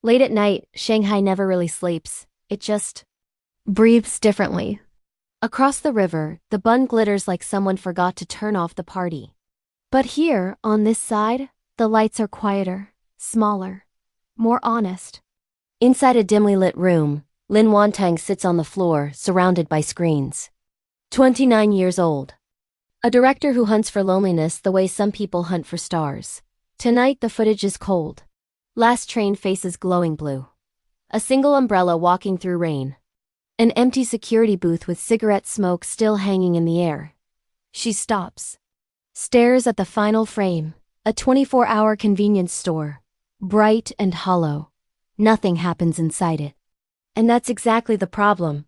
Late at night, Shanghai never really sleeps. It just breathes differently. Across the river, the bun glitters like someone forgot to turn off the party. But here, on this side, the lights are quieter, smaller, more honest. Inside a dimly lit room, Lin Wantang sits on the floor, surrounded by screens. 29 years old. A director who hunts for loneliness the way some people hunt for stars. Tonight the footage is cold. Last train faces glowing blue. A single umbrella walking through rain. An empty security booth with cigarette smoke still hanging in the air. She stops. Stares at the final frame, a 24-hour convenience store. Bright and hollow. Nothing happens inside it. And that's exactly the problem.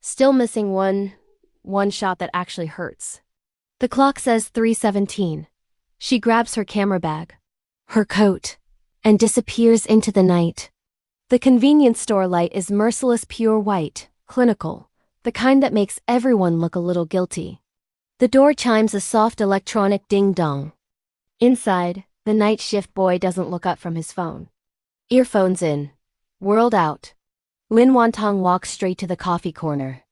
Still missing one shot that actually hurts. The clock says 3:17. She grabs her camera bag, her coat, and disappears into the night. The convenience store light is merciless pure white, clinical, the kind that makes everyone look a little guilty. The door chimes a soft electronic ding-dong. Inside, the night shift boy doesn't look up from his phone. Earphones in. World out. Lin Wantang walks straight to the coffee corner.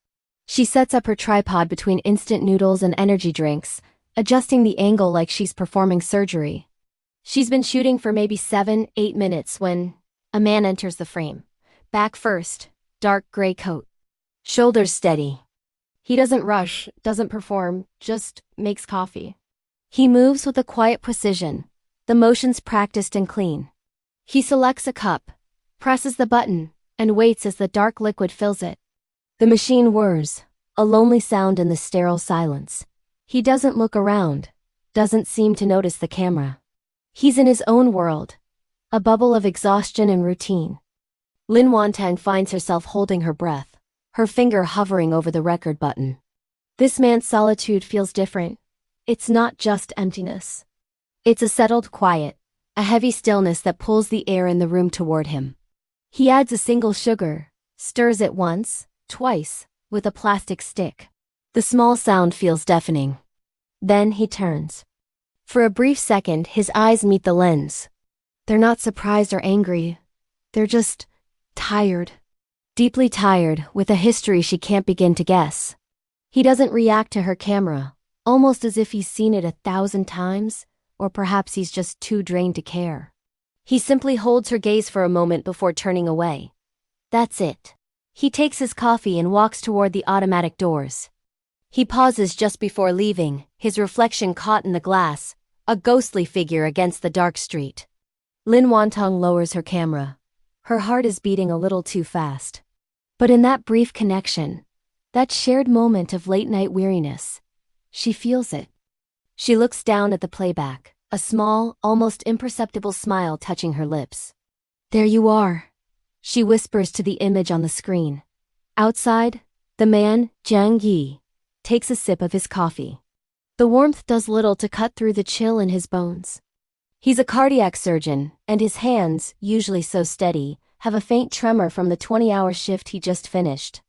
She sets up her tripod between instant noodles and energy drinks, adjusting the angle like she's performing surgery. She's been shooting for maybe 7-8 minutes when a man enters the frame. Back first, dark gray coat. Shoulders steady. He doesn't rush, doesn't perform, just makes coffee. He moves with a quiet precision, the motions practiced and clean. He selects a cup, presses the button, and waits as the dark liquid fills it. The machine whirs, a lonely sound in the sterile silence. He doesn't look around, doesn't seem to notice the camera. He's in his own world, a bubble of exhaustion and routine. Lin Wantang finds herself holding her breath, her finger hovering over the record button. This man's solitude feels different. It's not just emptiness. It's a settled quiet, a heavy stillness that pulls the air in the room toward him. He adds a single sugar, stirs it once, twice, with a plastic stick. The small sound feels deafening. Then he turns. For a brief second, his eyes meet the lens. They're not surprised or angry. They're just tired. Deeply tired, with a history she can't begin to guess. He doesn't react to her camera, almost as if he's seen it 1,000 times, or perhaps he's just too drained to care. He simply holds her gaze for a moment before turning away. That's it. He takes his coffee and walks toward the automatic doors. He pauses just before leaving, his reflection caught in the glass, a ghostly figure against the dark street. Lin Wantang lowers her camera. Her heart is beating a little too fast. But in that brief connection, that shared moment of late-night weariness, she feels it. She looks down at the playback, a small, almost imperceptible smile touching her lips. There you are, she whispers to the image on the screen. Outside, the man, Jiang Yi, takes a sip of his coffee. The warmth does little to cut through the chill in his bones. He's a cardiac surgeon, and his hands, usually so steady, have a faint tremor from the 20-hour shift he just finished.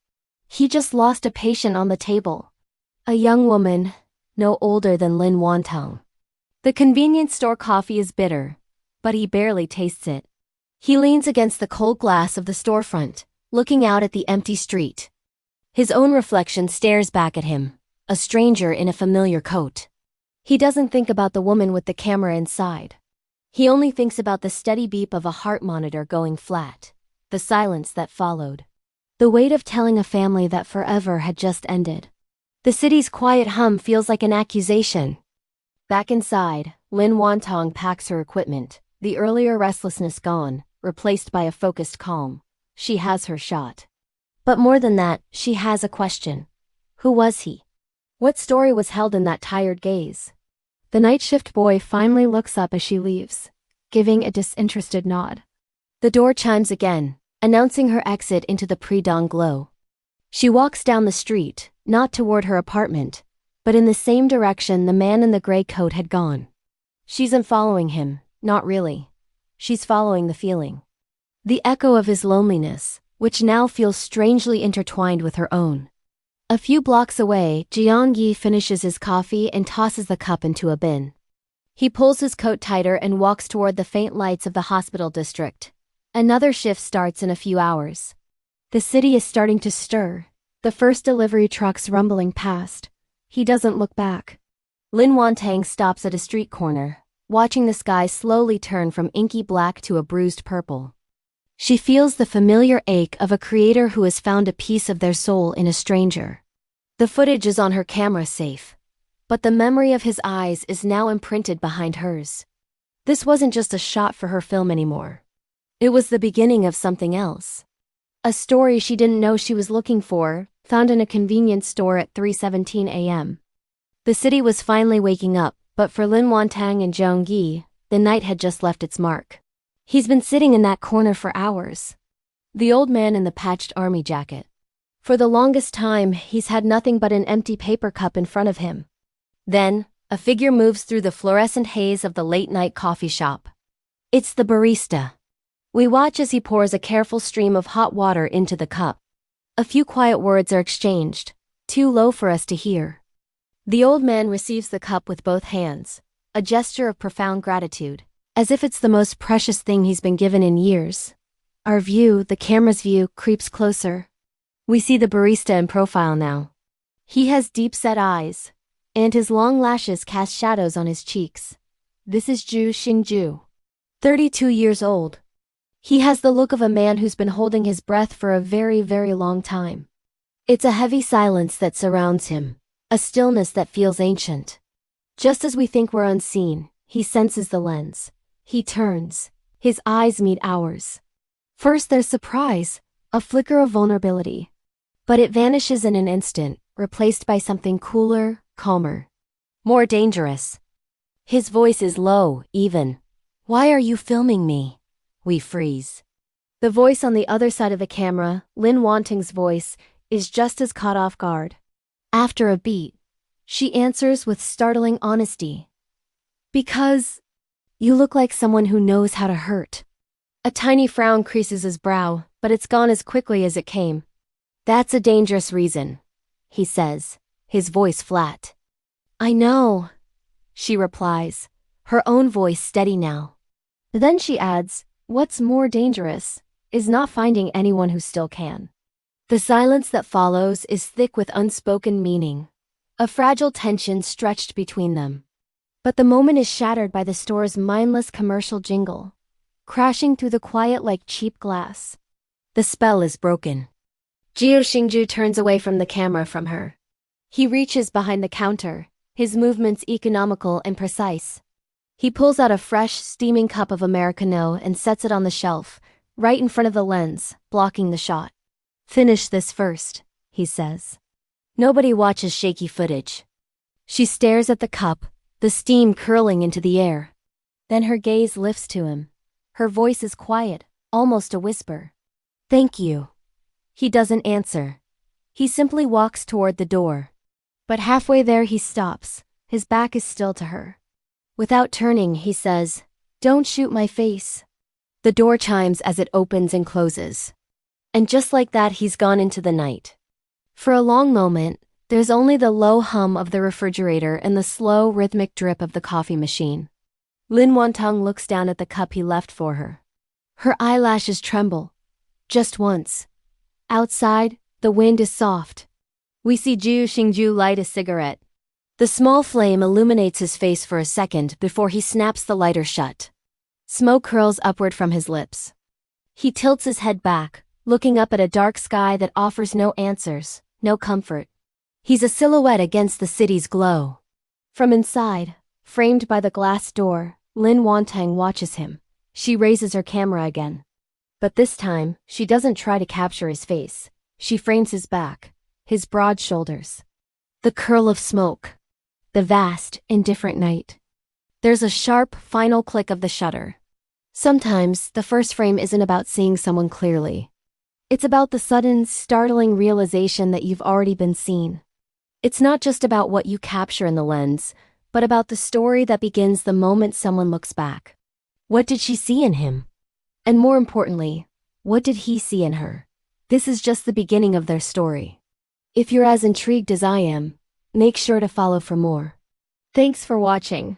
He just lost a patient on the table. A young woman, no older than Lin Wantang. The convenience store coffee is bitter, but he barely tastes it. He leans against the cold glass of the storefront, looking out at the empty street. His own reflection stares back at him, a stranger in a familiar coat. He doesn't think about the woman with the camera inside. He only thinks about the steady beep of a heart monitor going flat, the silence that followed. The weight of telling a family that forever had just ended. The city's quiet hum feels like an accusation. Back inside, Lin Wantang packs her equipment, the earlier restlessness gone, replaced by a focused calm. She has her shot. But more than that, she has a question. Who was he? What story was held in that tired gaze? The night shift boy finally looks up as she leaves, giving a disinterested nod. The door chimes again, announcing her exit into the pre-dawn glow. She walks down the street, not toward her apartment, but in the same direction the man in the gray coat had gone. She isn't following him, not really. She's following the feeling. The echo of his loneliness, which now feels strangely intertwined with her own. A few blocks away, Jiang Yi finishes his coffee and tosses the cup into a bin. He pulls his coat tighter and walks toward the faint lights of the hospital district. Another shift starts in a few hours. The city is starting to stir, the first delivery trucks rumbling past. He doesn't look back. Lin Wantang stops at a street corner, watching the sky slowly turn from inky black to a bruised purple. She feels the familiar ache of a creator who has found a piece of their soul in a stranger. The footage is on her camera safe, but the memory of his eyes is now imprinted behind hers. This wasn't just a shot for her film anymore. It was the beginning of something else. A story she didn't know she was looking for, found in a convenience store at 3:17 a.m. The city was finally waking up, but for Lin Wantang and Zhong Yi, the night had just left its mark. He's been sitting in that corner for hours. The old man in the patched army jacket. For the longest time, he's had nothing but an empty paper cup in front of him. Then, a figure moves through the fluorescent haze of the late-night coffee shop. It's the barista. We watch as he pours a careful stream of hot water into the cup. A few quiet words are exchanged, too low for us to hear. The old man receives the cup with both hands, a gesture of profound gratitude, as if it's the most precious thing he's been given in years. Our view, the camera's view, creeps closer. We see the barista in profile now. He has deep-set eyes, and his long lashes cast shadows on his cheeks. This is Zhu Xingju, 32 years old. He has the look of a man who's been holding his breath for a very, very long time. It's a heavy silence that surrounds him, a stillness that feels ancient. Just as we think we're unseen, he senses the lens. He turns. His eyes meet ours. First there's surprise, a flicker of vulnerability. But it vanishes in an instant, replaced by something cooler, calmer, more dangerous. His voice is low, even. Why are you filming me? We freeze. The voice on the other side of the camera, Lin Wantang's voice, is just as caught off guard. After a beat, she answers with startling honesty. Because you look like someone who knows how to hurt. A tiny frown creases his brow, but it's gone as quickly as it came. That's a dangerous reason, he says, his voice flat. I know, she replies, her own voice steady now. Then she adds, what's more dangerous is not finding anyone who still can. The silence that follows is thick with unspoken meaning, a fragile tension stretched between them. But the moment is shattered by the store's mindless commercial jingle, crashing through the quiet like cheap glass. The spell is broken. Zhu Xingju turns away from the camera from her. He reaches behind the counter, his movements economical and precise. He pulls out a fresh, steaming cup of Americano and sets it on the shelf, right in front of the lens, blocking the shot. Finish this first, he says. Nobody watches shaky footage. She stares at the cup, the steam curling into the air. Then her gaze lifts to him. Her voice is quiet, almost a whisper. Thank you. He doesn't answer. He simply walks toward the door. But halfway there he stops, his back is still to her. Without turning, he says, Don't shoot my face. The door chimes as it opens and closes. And just like that he's gone into the night. For a long moment, there's only the low hum of the refrigerator and the slow, rhythmic drip of the coffee machine. Lin Wantang looks down at the cup he left for her. Her eyelashes tremble. Just once. Outside, the wind is soft. We see Zhu Xingju light a cigarette. The small flame illuminates his face for a second before he snaps the lighter shut. Smoke curls upward from his lips. He tilts his head back, looking up at a dark sky that offers no answers, no comfort. He's a silhouette against the city's glow. From inside, framed by the glass door, Lin Wantang watches him. She raises her camera again. But this time, she doesn't try to capture his face. She frames his back, his broad shoulders. The curl of smoke. The vast, indifferent night. There's a sharp, final click of the shutter. Sometimes, the first frame isn't about seeing someone clearly. It's about the sudden, startling realization that you've already been seen. It's not just about what you capture in the lens, but about the story that begins the moment someone looks back. What did she see in him? And more importantly, what did he see in her? This is just the beginning of their story. If you're as intrigued as I am, make sure to follow for more. Thanks for watching.